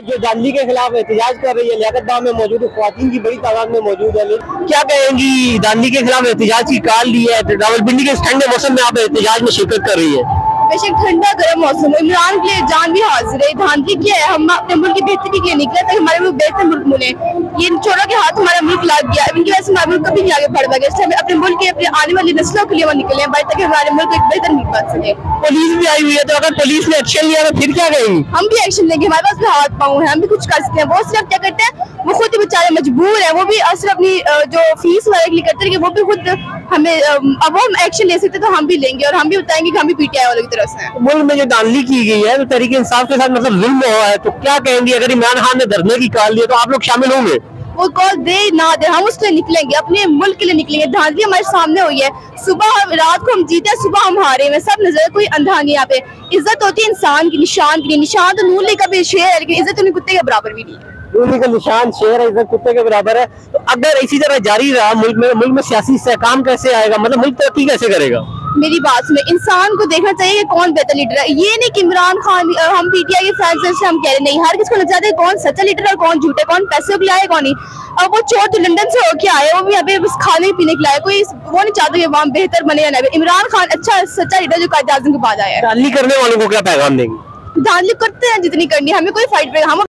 जो दांडी के खिलाफ एहतजाज कर रही है लियाकत गांव में मौजूद ख्वातीन की बड़ी तादाद में मौजूद है। क्या कहेंगी, दांडी के खिलाफ एहतजाज की कॉल ली है, रावलपिंडी के ठंडे मौसम में आप एहतजाज में शिरकत कर रही है। बेशक ठंडा गर्म मौसम, इमरान के लिए जान भी हाजिर है। धांधली क्या है, हम अपने मुल्क की बेहतरी के लिए निकले ताकि हमारे मुल्क बेहतर मुल्क मिले। ये चोरों के हाथ हमारा मुल्क लग गया, इनकी वजह से हमारा मुल्क कभी नहीं आगे बढ़ पाएगा। इसलिए हमें अपने मुल्क के अपने आने वाली नस्लों के लिए वो निकले हैं ताकि हमारे मुल्क एक बेहतर मुल्क बन सके। पुलिस भी आई हुई है, तो अगर पुलिस ने एक्शन लिया तो फिर क्या कहेंगी? हम भी एक्शन लेंगे, हमारे पास भी हाथ पाँव है, हम भी कुछ कर सकते हैं। वो सिर्फ क्या करते हैं, वो खुद ही बेचारे मजबूर है, वो भी सिर्फ अपनी जो फीस वगैरह के लिए करते हैं, वो भी खुद हमें अब वो एक्शन ले सकते तो हम भी लेंगे और हम भी बताएंगे कि हम भी पीटीआई वालों की तरफ से हैं। मुल्क में जो दांधली की गई है तो तहरीक इंसाफ के साथ मतलब जुल्म हुआ है, तो क्या कहेंगी अगर इमरान खान ने धरने की कॉल दी तो आप लोग शामिल होंगे? वो कॉल दे ना दे, हम उसके लिए निकलेंगे, अपने मुल्क के लिए निकलेंगे। धांधली हमारे सामने हुई है, सुबह रात को हम जीते, सुबह हम हारे हैं, सब नजर, कोई अंधा नहीं। यहाँ पे इज्जत होती है इंसान की, निशान की। निशान तो नून ली का भी शेर है, लेकिन इज्जत उन्हें कुत्ते के बराबर भी नहीं है। नून का निशान शेर है, इज्जत कुत्ते के बराबर है। तो अगर इसी तरह जारी रहा मुल्क में सियासी इस्तेहकाम कैसे आएगा, मतलब मुल्क तरक्की कैसे करेगा? मेरी बात सुने, इंसान को देखना चाहिए कि कौन बेहतर लीडर है। ये नहीं कि इमरान खान, हम पीटीआई के फैंस से हम कह रहे नहीं, हर किसी को नजर आता है कौन सच्चा लीडर है और कौन झूठा, कौन पैसे के लिए आए कौन नहीं। अब वो चोर तो लंदन से होके आए, वो भी यहाँ पे बस खाने पीने के लिए, कोई वो नहीं चाहता कि वहाँ बेहतर बने या नहीं। इमरान खान अच्छा सच्चा लीडर जो कायद आज़म के बाद आया है। दांधली करने वालों को क्या पैगाम देंगे? धांधली करते हैं जितनी करनी, हमें कोई फाइट पे हम